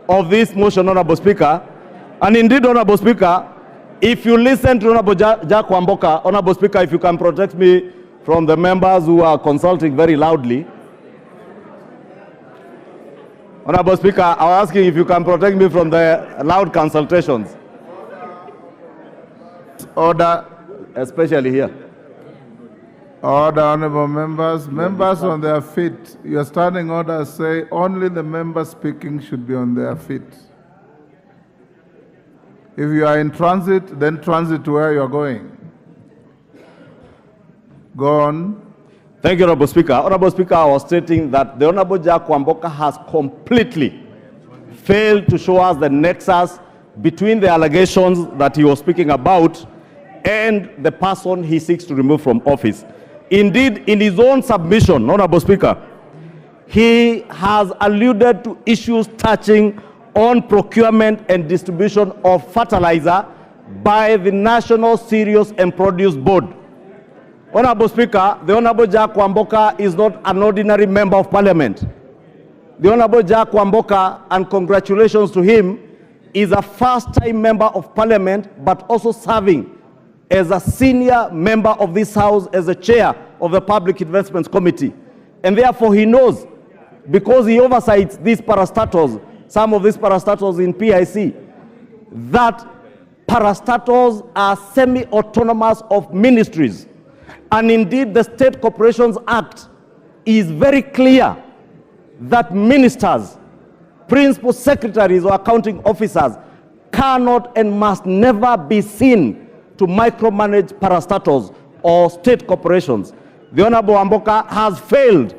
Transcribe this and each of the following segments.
of this motion, Honorable Speaker. And indeed, Honorable Speaker, if you listen to Honorable Jack Wamboka, Honorable Speaker, if you can protect me from the members who are consulting very loudly. Honorable Speaker, I was asking if you can protect me from the loud consultations. Order, especially here. Order, honorable members. Members on their feet. Your standing orders say only the members speaking should be on their feet. If you are in transit, then transit to where you are going. Go on. Thank you, Honorable Speaker. Honorable Speaker, I was stating that the Honorable Jack Wamboka has completely failed to show us the nexus between the allegations that he was speaking about and the person he seeks to remove from office. Indeed, in his own submission, Honorable Speaker, he has alluded to issues touching on procurement and distribution of fertilizer by the National Cereals and Produce Board. Honorable Speaker, the Honorable Jack Wamboka is not an ordinary member of Parliament. The Honorable Jack Wamboka, and congratulations to him, is a first-time member of Parliament, but also serving as a senior member of this House as the chair of the Public Investments Committee. And therefore he knows, because he oversees these parastatals, some of these parastatals in PIC, that parastatals are semi-autonomous of ministries. And indeed, the State Corporations Act is very clear that ministers, principal secretaries or accounting officers cannot and must never be seen to micromanage parastatals or state corporations. The Honorable Wamboka has failed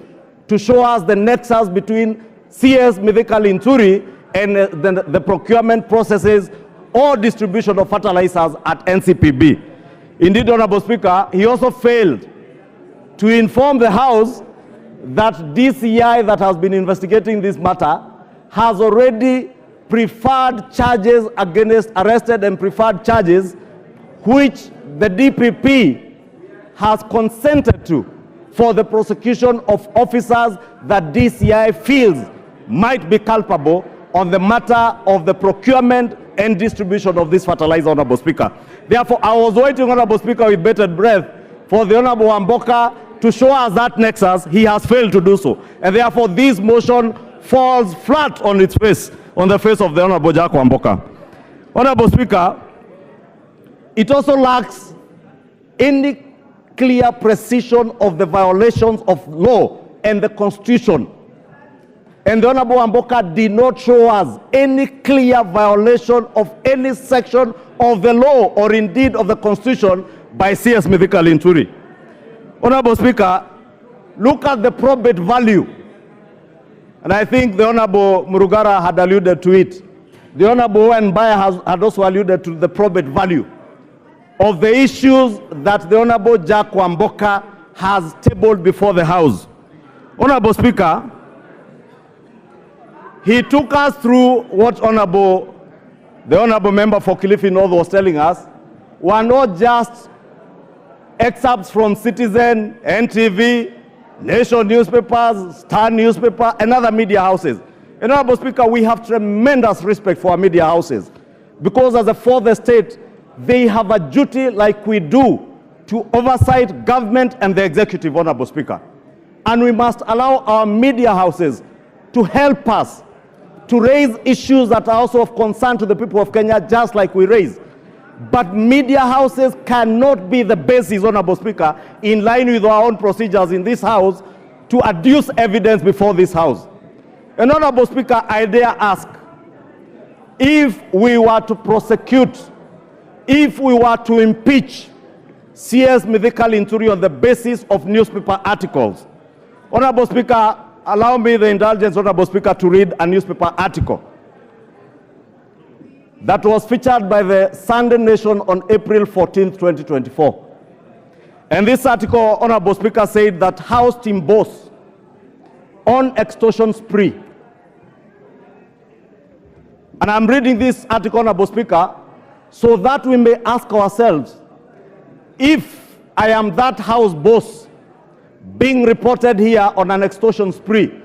to show us the nexus between CS Linturi and the procurement processes or distribution of fertilizers at NCPB. Indeed, Honorable Speaker, he also failed to inform the House that DCI that has been investigating this matter has already preferred charges against arrested and preferred charges which the DPP has consented to for the prosecution of officers that DCI feels might be culpable on the matter of the procurement and distribution of this fertilizer, Honorable Speaker. Therefore, I was waiting, Honorable Speaker, with bated breath for the Honorable Wamboka to show us that nexus. He has failed to do so. And therefore, this motion falls flat on its face, on the face of the Honorable Jack Wamboka. Honorable Speaker, it also lacks any clear precision of the violations of law and the Constitution. And the Honorable Wamboka did not show us any clear violation of any section of the law or indeed of the Constitution by CS Linturi. Honorable Speaker, look at the probate value. And I think the Honorable Murugara had alluded to it. The Honorable Mbaya had also alluded to the probate value of the issues that the Honorable Jack Wamboka has tabled before the House. Honorable Speaker, he took us through what the Honorable Member for Kilifi North was telling us were not just excerpts from Citizen, NTV, Nation newspapers, Star newspaper, and other media houses. And Honorable Speaker, we have tremendous respect for our media houses because as a fourth estate, they have a duty like we do to oversight government and the executive, Honorable Speaker. And we must allow our media houses to help us to raise issues that are also of concern to the people of Kenya, just like we raise. But media houses cannot be the basis, Honorable Speaker, in line with our own procedures in this House, to adduce evidence before this House. And Honorable Speaker, I dare ask, if we were to prosecute, if we were to impeach CS Linturi on the basis of newspaper articles, Honorable Speaker, allow me the indulgence, Honorable Speaker, to read a newspaper article that was featured by the Sunday Nation on April 14, 2024. And this article, Honorable Speaker, said that House team boss on extortion spree. And I'm reading this article, Honorable Speaker, so that we may ask ourselves, if I am that House boss being reported here on an extortion spree,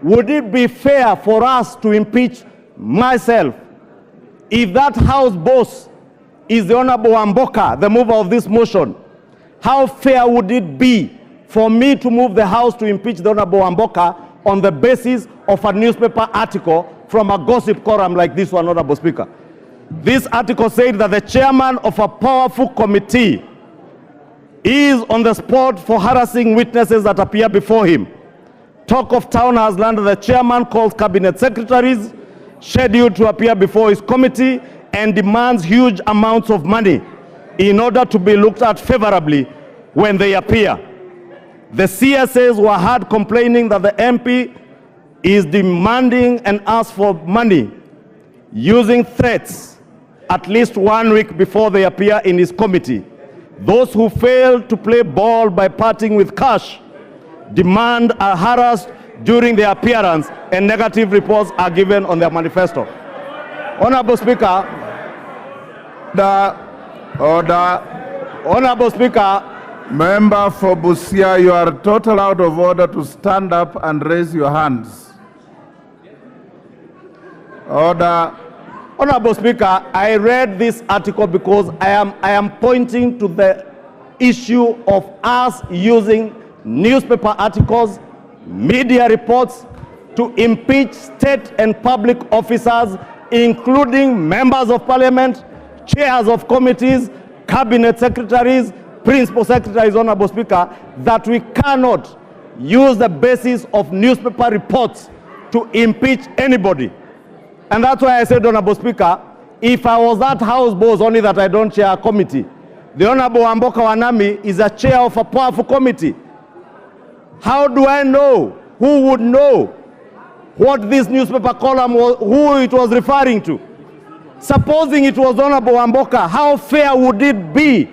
would it be fair for us to impeach myself, if that House boss is the Honorable Wamboka, the mover of this motion, how fair would it be for me to move the House to impeach the Honorable Wamboka on the basis of a newspaper article from a gossip column like this one, Honorable Speaker? This article said that the chairman of a powerful committee is on the spot for harassing witnesses that appear before him. Talk of town has landed the chairman calls cabinet secretaries scheduled to appear before his committee and demands huge amounts of money in order to be looked at favorably when they appear. The CSAs were heard complaining that the MP is demanding and asks for money using threats at least 1 week before they appear in his committee. Those who fail to play ball by parting with cash demand are harassed during their appearance and negative reports are given on their manifesto. Honorable Speaker, Honorable Speaker, Member for Busia, you are total out of order to stand up and raise your hands. Order. Honorable Speaker, I read this article because I am pointing to the issue of us using newspaper articles, media reports to impeach state and public officers, including members of parliament, chairs of committees, cabinet secretaries, principal secretaries, Honorable Speaker, that we cannot use the basis of newspaper reports to impeach anybody. And that's why I said, Honorable Speaker, if I was that House boss, only that I don't chair a committee, the Honorable Wamboka Wanami is a chair of a powerful committee. How do I know? Who would know what this newspaper column was, who it was referring to? Supposing it was Honorable Wamboka, how fair would it be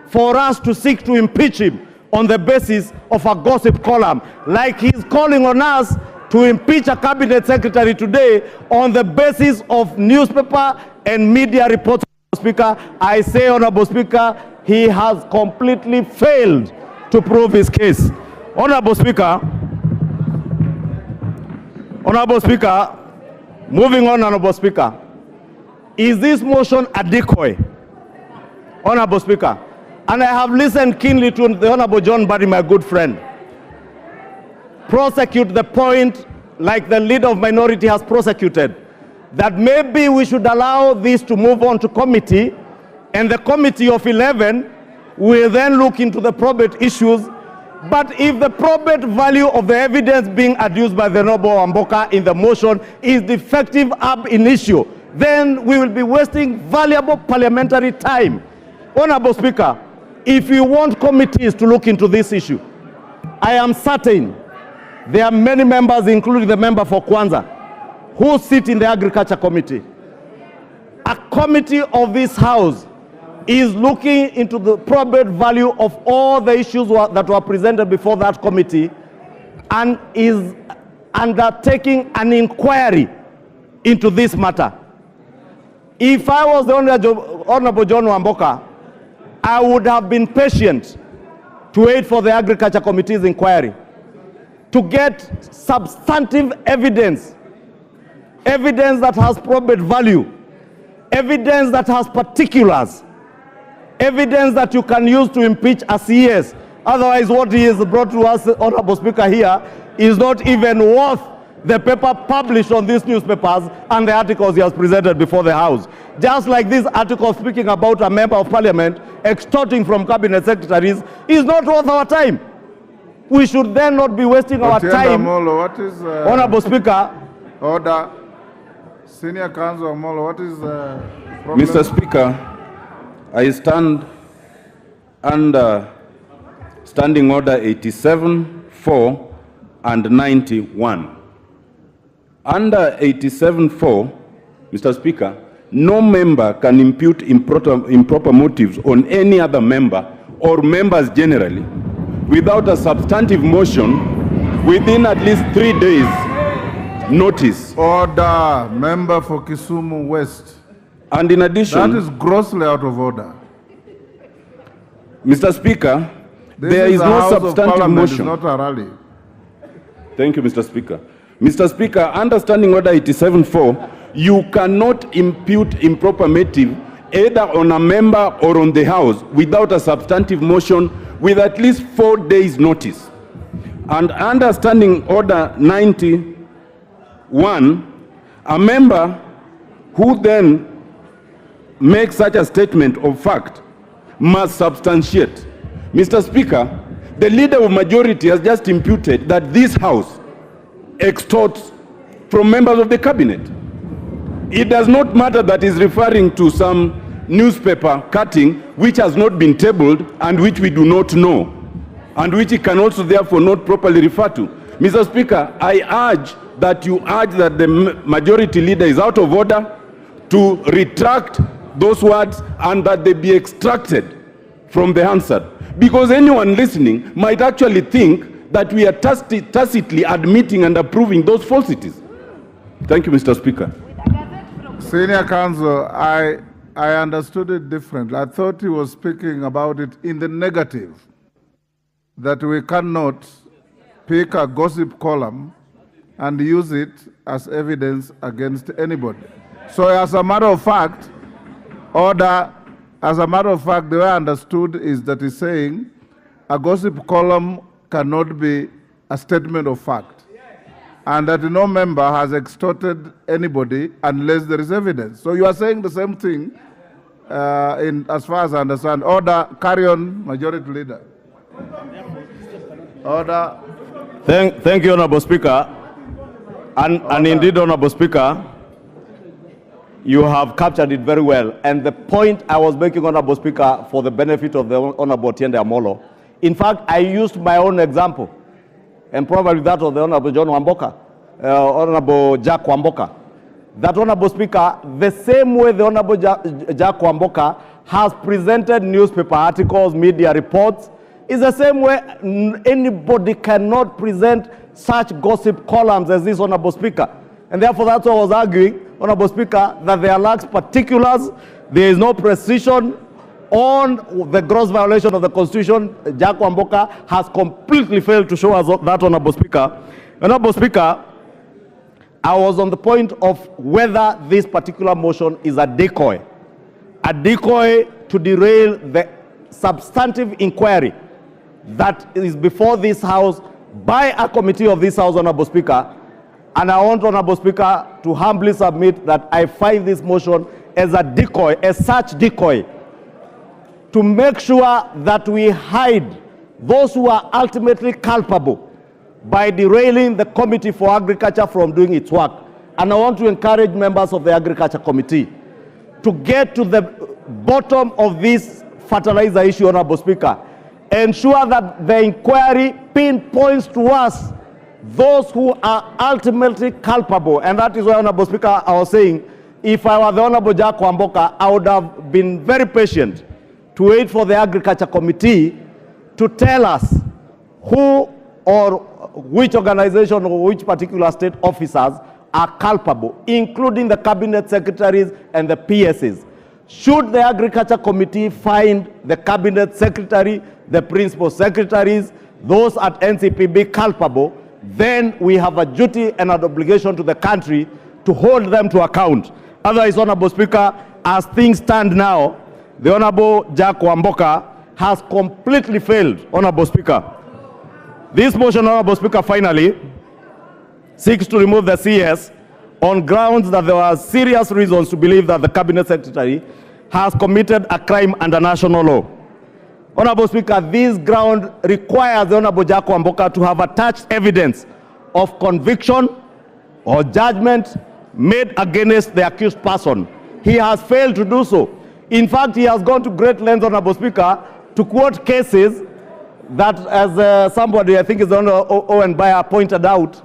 for us to seek to impeach him on the basis of a gossip column, like he's calling on us to impeach a cabinet secretary today on the basis of newspaper and media reports? Speaker, I say, Honorable Speaker, he has completely failed to prove his case. Honorable Speaker, moving on, Honorable Speaker, is this motion a decoy? Honorable Speaker, and I have listened keenly to the Honorable John Barry, my good friend, prosecute the point like the leader of minority has prosecuted, that maybe we should allow this to move on to committee, and the committee of 11 will then look into the probate issues. But if the probate value of the evidence being adduced by the Honorable Wamboka in the motion is defective ab initio, then we will be wasting valuable parliamentary time. Honorable Speaker, if you want committees to look into this issue, I am certain there are many members, including the member for Kwanza, who sit in the Agriculture Committee. A committee of this House is looking into the probate value of all the issues that were presented before that committee and is undertaking an inquiry into this matter. If I was the Honorable John Wamboka, I would have been patient to wait for the Agriculture Committee's inquiry to get substantive evidence, evidence that has probate value, evidence that has particulars, evidence that you can use to impeach a CS. Otherwise, what he has brought to us, Honorable Speaker, here is not even worth the paper published on these newspapers and the articles he has presented before the House. Just like this article speaking about a member of parliament extorting from cabinet secretaries is not worth our time. We should then not be wasting our time. Molo, what is, Honorable Speaker. Order. Senior Counsel Molo, what is the problem? Mr. Speaker, I stand under Standing Order 87, 4 and 91. Under 87.4, Mr. Speaker, no member can impute improper motives on any other member or members generally without a substantive motion within at least 3 days notice. Order. Member for Kisumu West. And in addition, that is grossly out of order. Mr. Speaker, there is no substantive motion. It's not a rally. Thank you, Mr. Speaker. Mr. Speaker, under Standing Order 87.4, you cannot impute improper motive either on a member or on the House without a substantive motion with at least 4 days' notice. And under Standing Order 91, a member who then makes such a statement of fact must substantiate. Mr. Speaker, the leader of majority has just imputed that this House extorts from members of the cabinet. It does not matter that he's referring to some newspaper cutting which has not been tabled and which we do not know, and which he can also therefore not properly refer to. Mr. Speaker, I urge that you urge that the majority leader is out of order, to retract those words and that they be extracted from the answer. Because anyone listening might actually think that we are tacitly admitting and approving those falsities. Thank you, Mr. Speaker. Senior Counsel, I understood it differently. I thought he was speaking about it in the negative, that we cannot pick a gossip column and use it as evidence against anybody. So as a matter of fact, the way I understood is that he's saying a gossip column cannot be a statement of fact, and that no member has extorted anybody unless there is evidence. So you are saying the same thing as far as I understand. Order, carry on, Majority Leader. Order. Thank you, Honorable Speaker. And indeed, Honorable Speaker, you have captured it very well. And the point I was making, Honorable Speaker, for the benefit of the Honorable Tiende Amolo, in fact, I used my own example, and probably that of the Honorable John Wamboka, Honorable Jack Wamboka. That, Honorable Speaker, the same way the Honorable Jack Wamboka has presented newspaper articles, media reports, is the same way anybody cannot present such gossip columns as this, Honorable Speaker. And therefore, that's why I was arguing, Honorable Speaker, that there lacks particulars, there is no precision on the gross violation of the Constitution. Jack Wamboka has completely failed to show us that, Honorable Speaker. Honorable Speaker, I was on the point of whether this particular motion is a decoy to derail the substantive inquiry that is before this House by a committee of this House, Honorable Speaker. And I want, Honorable Speaker, to humbly submit that I find this motion as a decoy, as such decoy, to make sure that we hide those who are ultimately culpable by derailing the Committee for Agriculture from doing its work. And I want to encourage members of the Agriculture Committee to get to the bottom of this fertilizer issue, Honorable Speaker. Ensure that the inquiry pinpoints to us those who are ultimately culpable. And that is why, Honorable Speaker, I was saying, if I were the Honorable Jack Wamboka, I would have been very patient to wait for the Agriculture Committee to tell us who or which organization or which particular state officers are culpable, including the cabinet secretaries and the PSs. Should the Agriculture Committee find the cabinet secretary, the principal secretaries, those at NCPB culpable, then we have a duty and an obligation to the country to hold them to account. Otherwise, Honorable Speaker, as things stand now, the Honorable Jack Wamboka has completely failed, Honorable Speaker. This motion, Honorable Speaker, finally seeks to remove the CS on grounds that there are serious reasons to believe that the Cabinet Secretary has committed a crime under national law. Honorable Speaker, this ground requires the Honorable Jack Wamboka to have attached evidence of conviction or judgment made against the accused person. He has failed to do so. In fact, he has gone to great lengths, Honorable Speaker, to quote cases that, as somebody, I think is Honorable Owen Bayer, pointed out,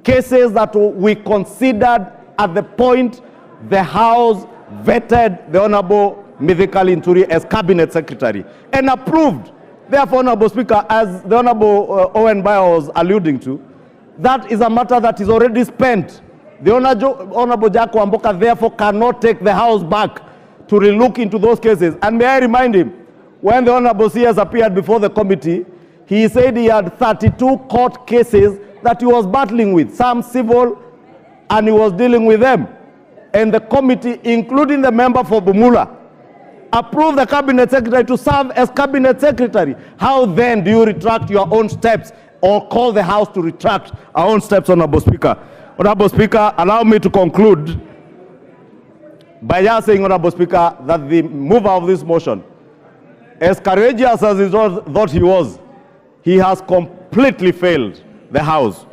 cases that we considered at the point the House vetted the Honorable Linturi as Cabinet Secretary and approved. Therefore, Honorable Speaker, as the Honorable Owen Bayer was alluding to, that is a matter that is already spent. The Honorable Jack Wamboka therefore cannot take the House back to relook into those cases. And may I remind him, when the Honorable CS appeared before the committee, he said he had 32 court cases that he was battling with, some civil, and he was dealing with them. and the committee, including the member for Bumula, approve the cabinet secretary to serve as cabinet secretary, how then do you retract your own steps or call the House to retract our own steps, Honorable Speaker? Honorable Speaker, allow me to conclude by just saying, Honorable Speaker, that the mover of this motion, as courageous as he thought he was, he has completely failed the House.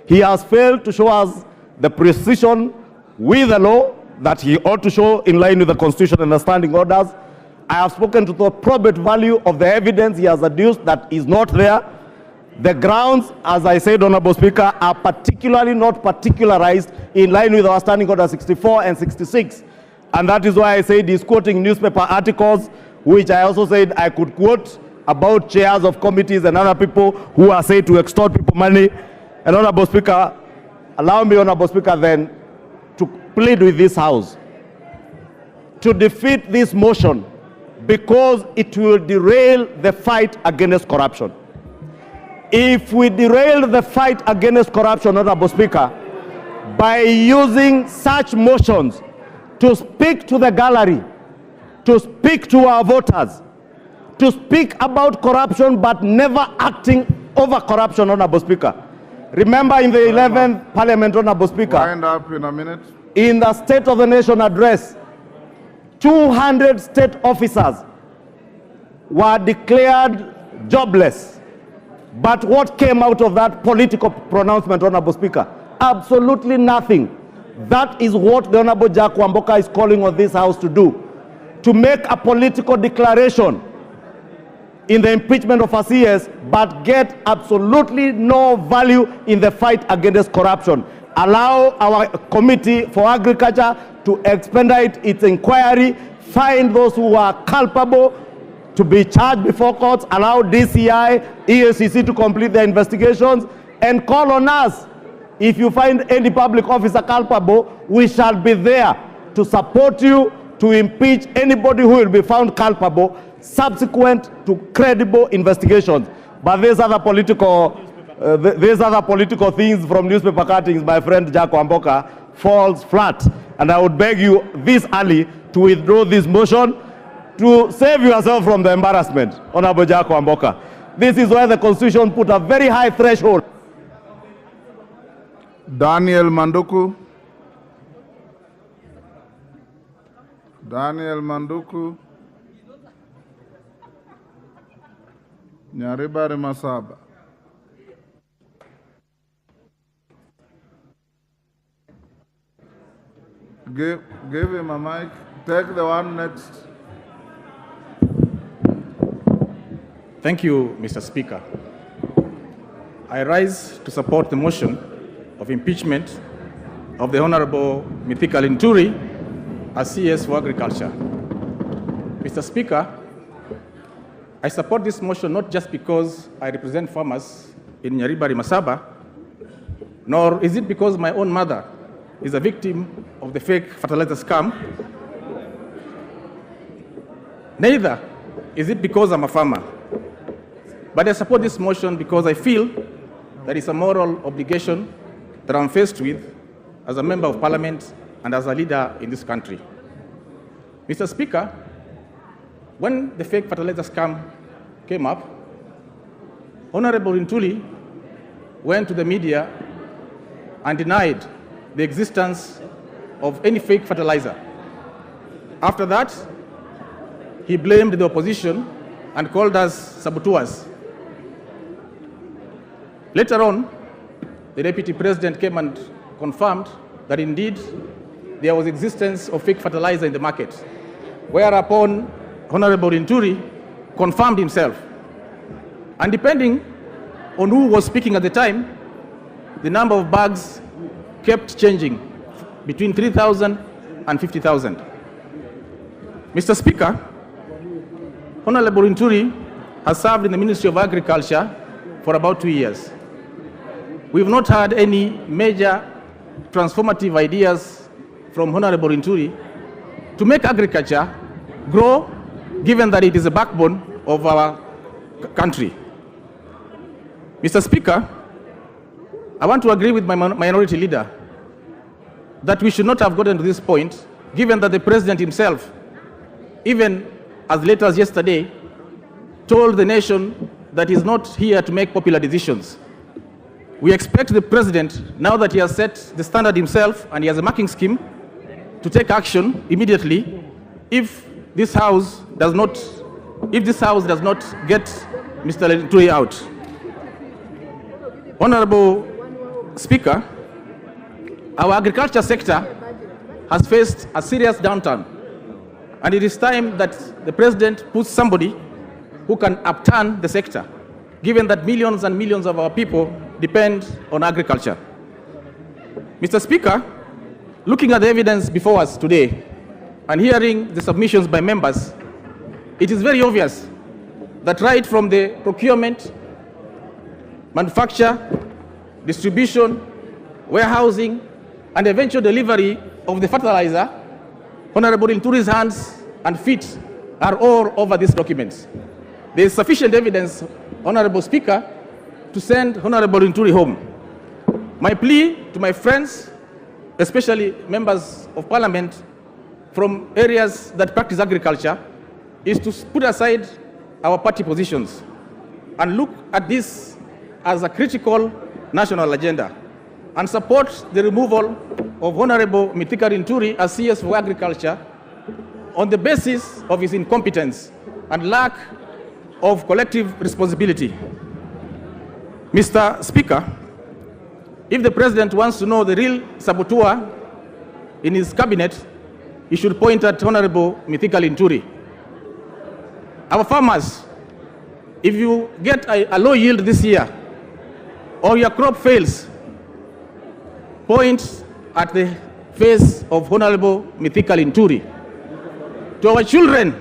He has failed to show us the precision with the law that he ought to show in line with the Constitution and the standing orders. I have spoken to the probate value of the evidence he has adduced that is not there. The grounds, as I said, Honorable Speaker, are particularly not particularized in line with our standing order 64 and 66. And that is why I said he's quoting newspaper articles, which I also said I could quote about chairs of committees and other people who are said to extort people money. And Honorable Speaker, allow me, Honorable Speaker, then to plead with this House to defeat this motion because it will derail the fight against corruption. If we derail the fight against corruption, Honorable Speaker, by using such motions to speak to the gallery, to speak to our voters, to speak about corruption but never acting over corruption, Honorable Speaker. Remember in the 11th Parliament, Honorable Speaker, wind up in a minute. In the State of the Nation address, 200 state officers were declared jobless. But what came out of that political pronouncement, Honorable Speaker? Absolutely nothing. That is what the Honorable Jack Wamboka is calling on this House to do, to make a political declaration in the impeachment of a CS, but get absolutely no value in the fight against corruption. Allow our Committee for Agriculture to expedite its inquiry, find those who are culpable to be charged before courts, allow DCI, EACC to complete their investigations, and call on us. If you find any public officer culpable, we shall be there to support you to impeach anybody who will be found culpable subsequent to credible investigations. But these other political things from newspaper cuttings, my friend Jack Wamboka, falls flat. And I would beg you this early to withdraw this motion to save yourself from the embarrassment, Honorable Jack Wamboka. This is why the Constitution put a very high threshold. Daniel Manduku. Daniel Manduku. Nyaribari Masaba. Give him a mic. Take the one next. Thank you, Mr. Speaker. I rise to support the motion of impeachment of the Honorable Mithika Linturi as CS for Agriculture. Mr. Speaker, I support this motion not just because I represent farmers in Nyaribari Masaba, nor is it because my own mother is a victim of the fake fertilizer scam. Neither is it because I'm a farmer. But I support this motion because I feel that it's a moral obligation that I'm faced with as a member of parliament and as a leader in this country. Mr. Speaker, when the fake fertilizer scam came up, Honorable Linturi went to the media and denied the existence of any fake fertilizer. After that, he blamed the opposition and called us saboteurs. Later on, the Deputy President came and confirmed that indeed there was existence of fake fertilizer in the market, whereupon Honorable Linturi confirmed himself. And depending on who was speaking at the time, the number of bags kept changing between 3,000 and 50,000. Mr. Speaker, Honorable Linturi has served in the Ministry of Agriculture for about 2 years. We've not had any major transformative ideas from Honorable Linturi to make agriculture grow, given that it is the backbone of our country. Mr. Speaker, I want to agree with my minority leader that we should not have gotten to this point, given that the president himself, even as late as yesterday, told the nation that he's not here to make popular decisions. We expect the president, now that he has set the standard himself and he has a marking scheme, to take action immediately if this House does not get Mr. Linturi out. Honorable Speaker, our agriculture sector has faced a serious downturn, and it is time that the president puts somebody who can upturn the sector, given that millions and millions of our people depend on agriculture. Mr. Speaker, looking at the evidence before us today and hearing the submissions by members, it is very obvious that right from the procurement, manufacture, distribution, warehousing, and eventual delivery of the fertilizer, Honorable Linturi's hands and feet are all over these documents. There is sufficient evidence, Honorable Speaker, to send Honorable Linturi home. My plea to my friends, especially members of Parliament from areas that practice agriculture, is to put aside our party positions and look at this as a critical national agenda and support the removal of Honorable Mithika Linturi as CS for Agriculture on the basis of his incompetence and lack of collective responsibility. Mr. Speaker, if the president wants to know the real saboteur in his cabinet, he should point at Honorable Mithika Linturi. Our farmers, if you get a low yield this year or your crop fails, point at the face of Honorable Mithika Linturi. To our children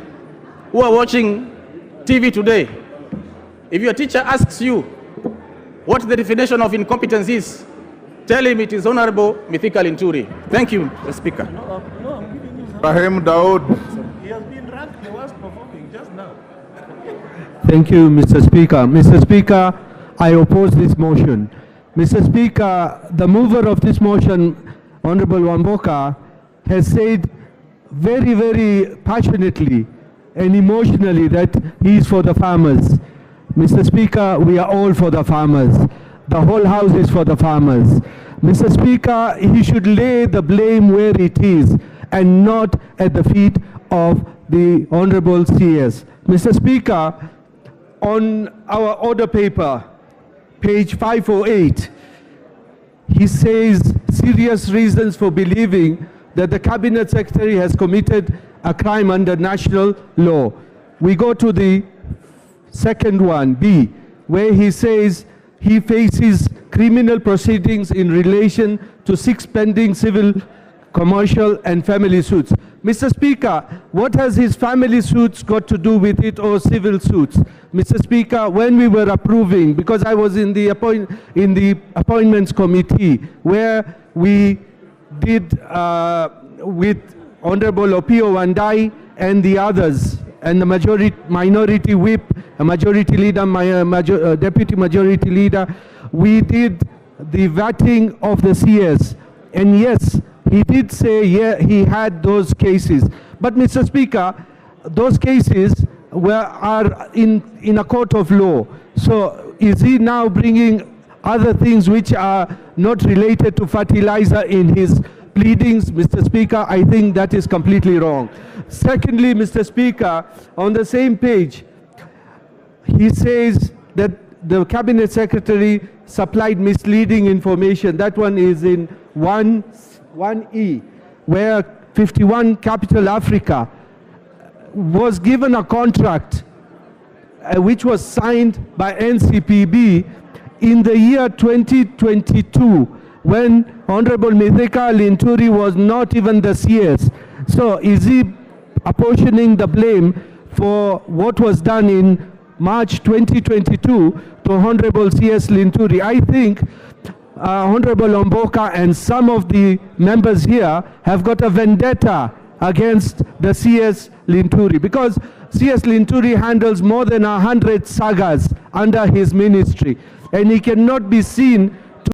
who are watching TV today, if your teacher asks you what the definition of incompetence is, tell him it is Honorable Mithika Linturi. Thank you, Mr. Speaker. Rahim Daud. He has been ranked the worst performing just now. Thank you, Mr. Speaker. Mr. Speaker, I oppose this motion. Mr. Speaker, the mover of this motion, Honorable Wamboka, has said very, very passionately and emotionally that he is for the farmers. Mr. Speaker, we are all for the farmers. The whole House is for the farmers. Mr. Speaker, he should lay the blame where it is and not at the feet of the Honorable CS. Mr. Speaker, on our order paper, page 508, he says serious reasons for believing that the Cabinet Secretary has committed a crime under national law. We go to the second one, B, where he says he faces criminal proceedings in relation to 6 pending civil, commercial and family suits. Mr. Speaker, what has his family suits got to do with it or civil suits? Mr. Speaker, when we were approving, because I was in the appointments committee where we did with Honorable Opio Wandai and the others, and the minority whip, a majority leader, deputy majority leader, we did the vetting of the CS. And yes, he did say, yeah, he had those cases. But Mr. Speaker, those cases are in a court of law. So is he now bringing other things which are not related to fertilizer in his pleadings? Mr. Speaker, I think that is completely wrong. Secondly, Mr. Speaker, on the same page, he says that the Cabinet Secretary supplied misleading information. That one is in 1E, where 51 Capital Africa was given a contract which was signed by NCPB in the year 2022, when Honorable Mithika Linturi was not even the CS. So is he apportioning the blame for what was done in March 2022 to Honorable CS Linturi? I think Honorable Wamboka and some of the members here have got a vendetta against the CS Linturi, because CS Linturi handles more than 100 sagas under his ministry, and he cannot be seen